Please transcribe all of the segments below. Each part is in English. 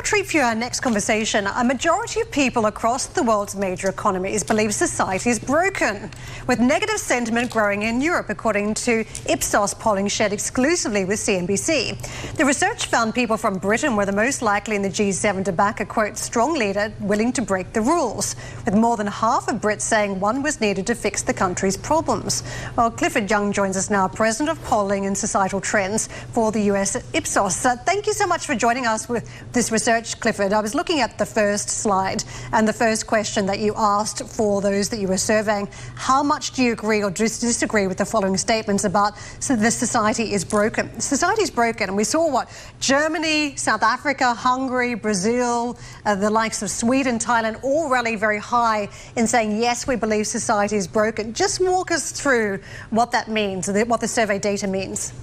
treat for our next conversation. A majority of people across the world's major economies believe society is broken, with negative sentiment growing in Europe, according to Ipsos polling shared exclusively with CNBC. The research found people from Britain were the most likely in the G7 to back a, quote, strong leader willing to break the rules, with more than half of Brits saying one was needed to fix the country's problems. Well, Clifford Young joins us now, President of Polling and Societal Trends for the US Ipsos. Thank you so much for joining us with this research, Clifford. I was looking at the first slide and the first question that you asked for those that you were surveying. How much do you agree or disagree with the following statements about the society is broken? Society is broken, and we saw what Germany, South Africa, Hungary, Brazil, the likes of Sweden, Thailand, all rally very high in saying, yes, we believe society is broken. Just walk us through what that means, what the survey data means.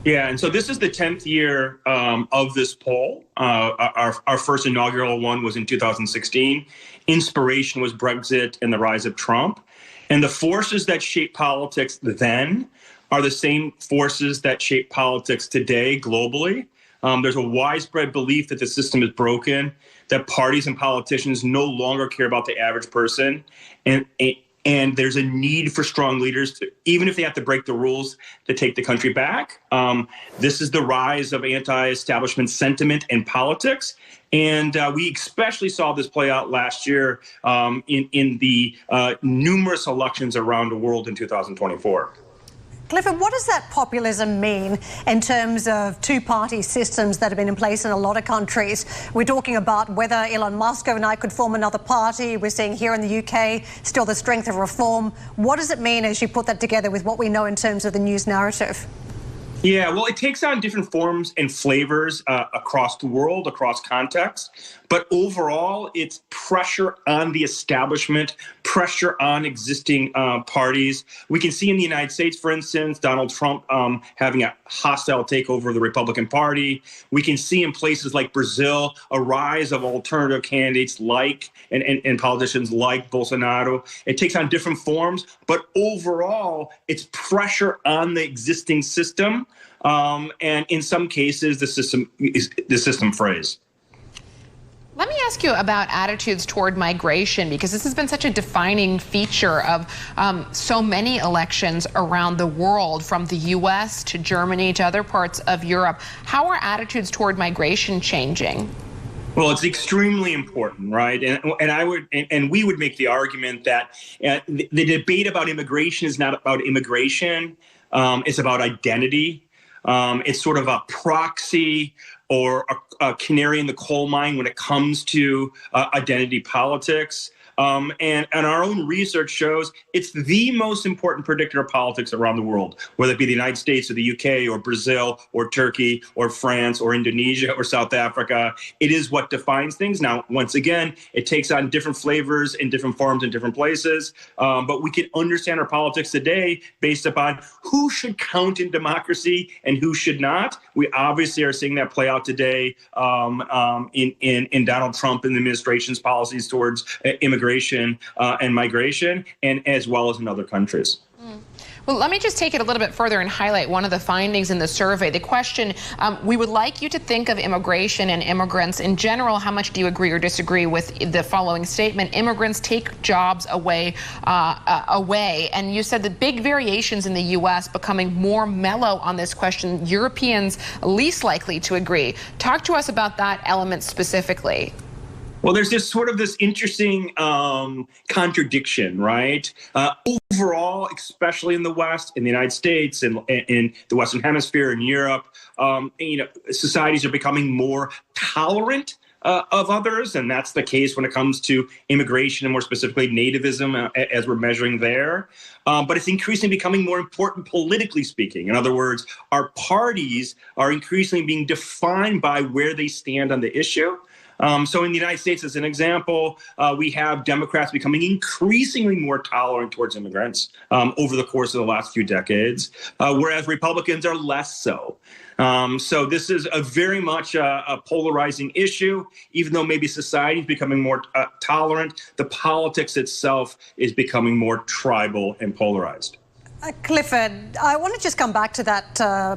Yeah, and so this is the 10th year of this poll. Our first inaugural one was in 2016. Inspiration was Brexit and the rise of Trump. And the forces that shaped politics then are the same forces that shape politics today globally. There's a widespread belief that the system is broken, that parties and politicians no longer care about the average person, and there's a need for strong leaders, to, even if they have to break the rules, to take the country back. This is the rise of anti-establishment sentiment in politics. And we especially saw this play out last year in the numerous elections around the world in 2024. Clifford, what does that populism mean in terms of two-party systems that have been in place in a lot of countries? We're talking about whether Elon Musk overnight could form another party. We're seeing here in the UK still the strength of reform. What does it mean as you put that together with what we know in terms of the news narrative? Yeah, well, it takes on different forms and flavors across the world, across contexts. But overall, it's pressure on the establishment, pressure on existing parties. We can see in the United States, for instance, Donald Trump having a hostile takeover of the Republican Party. We can see in places like Brazil a rise of alternative candidates like and politicians like Bolsonaro. It takes on different forms, but overall, it's pressure on the existing system. And in some cases, the system frays. Let me ask you about attitudes toward migration, because this has been such a defining feature of so many elections around the world, from the U.S. to Germany to other parts of Europe. How are attitudes toward migration changing? Well, it's extremely important, right? And we would make the argument that the debate about immigration is not about immigration. It's about identity. It's sort of a proxy or a canary in the coal mine when it comes to identity politics. And our own research shows it's the most important predictor of politics around the world, whether it be the United States or the UK or Brazil or Turkey or France or Indonesia or South Africa. It is what defines things. Now, once again, it takes on different flavors in different forms in different places. But we can understand our politics today based upon who should count in democracy and who should not. We obviously are seeing that play out today in Donald Trump and the administration's policies towards immigration and migration, and as well as in other countries. Well, let me just take it a little bit further and highlight one of the findings in the survey. The question, we would like you to think of immigration and immigrants in general. How much do you agree or disagree with the following statement? Immigrants take jobs away. And you said the big variations in the U.S. becoming more mellow on this question. Europeans least likely to agree. Talk to us about that element specifically. Well, there's this interesting contradiction, right? Overall, especially in the West, in the United States, and in the Western Hemisphere, in Europe, societies are becoming more tolerant of others, and that's the case when it comes to immigration and more specifically nativism, as we're measuring there. But it's increasingly becoming more important politically speaking. In other words, our parties are increasingly being defined by where they stand on the issue. So in the United States, as an example, we have Democrats becoming increasingly more tolerant towards immigrants over the course of the last few decades, whereas Republicans are less so. So this is a very much a polarizing issue. Even though maybe society is becoming more tolerant, the politics itself is becoming more tribal and polarized. Clifford, I want to just come back to that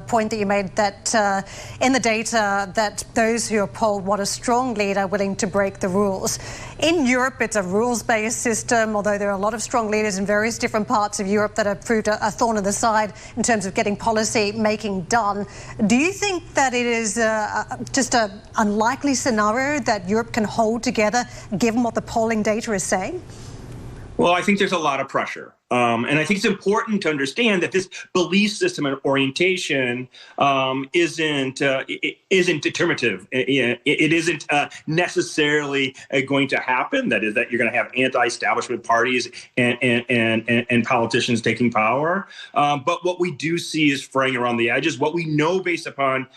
point that you made, that in the data that those who are polled want a strong leader willing to break the rules. In Europe, it's a rules-based system, although there are a lot of strong leaders in various different parts of Europe that have proved a thorn in the side in terms of getting policy making done. Do you think that it is just an unlikely scenario that Europe can hold together, given what the polling data is saying? Well, I think there's a lot of pressure. And I think it's important to understand that this belief system and orientation isn't determinative. It isn't necessarily going to happen. That is, that you're going to have anti-establishment parties and politicians taking power. But what we do see is fraying around the edges. What we know based upon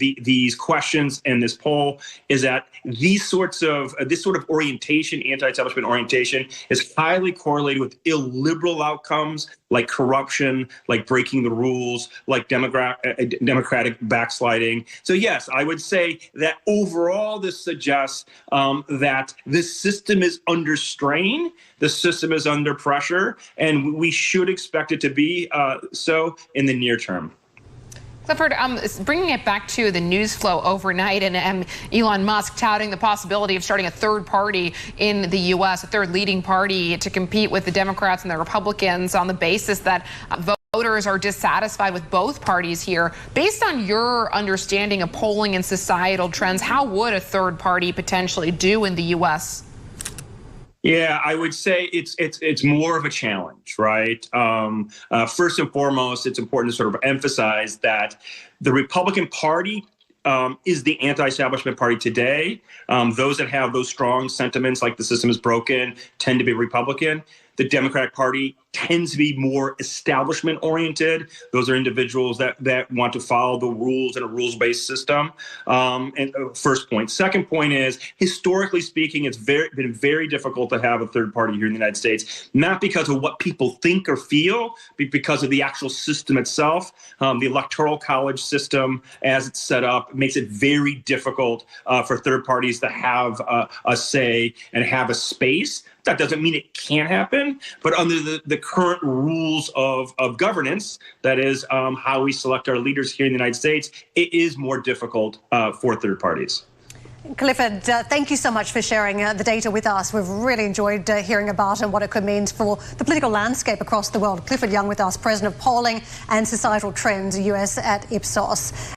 these questions and this poll is that this sort of orientation, anti-establishment orientation, is highly correlated with illiberal outcomes like corruption, like breaking the rules, like democratic backsliding. So yes, I would say that overall this suggests that this system is under strain, the system is under pressure, and we should expect it to be so in the near term. Clifford, bringing it back to the news flow overnight and Elon Musk touting the possibility of starting a third party in the U.S., a third leading party to compete with the Democrats and the Republicans on the basis that voters are dissatisfied with both parties here. Based on your understanding of polling and societal trends, how would a third party potentially do in the U.S.? Yeah, I would say it's more of a challenge, right? First and foremost, it's important to sort of emphasize that the Republican Party is the anti-establishment party today. Those that have those strong sentiments like the system is broken tend to be Republican. The Democratic Party tends to be more establishment oriented. Those are individuals that want to follow the rules in a rules-based system. First point. Second point is, historically speaking, it's been very difficult to have a third party here in the United States, not because of what people think or feel, but because of the actual system itself. The Electoral College system, as it's set up, makes it very difficult for third parties to have a say and have a space. That doesn't mean it can't happen, but under the current rules of governance, that is how we select our leaders here in the United States, it is more difficult for third parties. Clifford, thank you so much for sharing the data with us. We've really enjoyed hearing about and what it could mean for the political landscape across the world. Clifford Young with us, President of Polling and Societal Trends, US at Ipsos.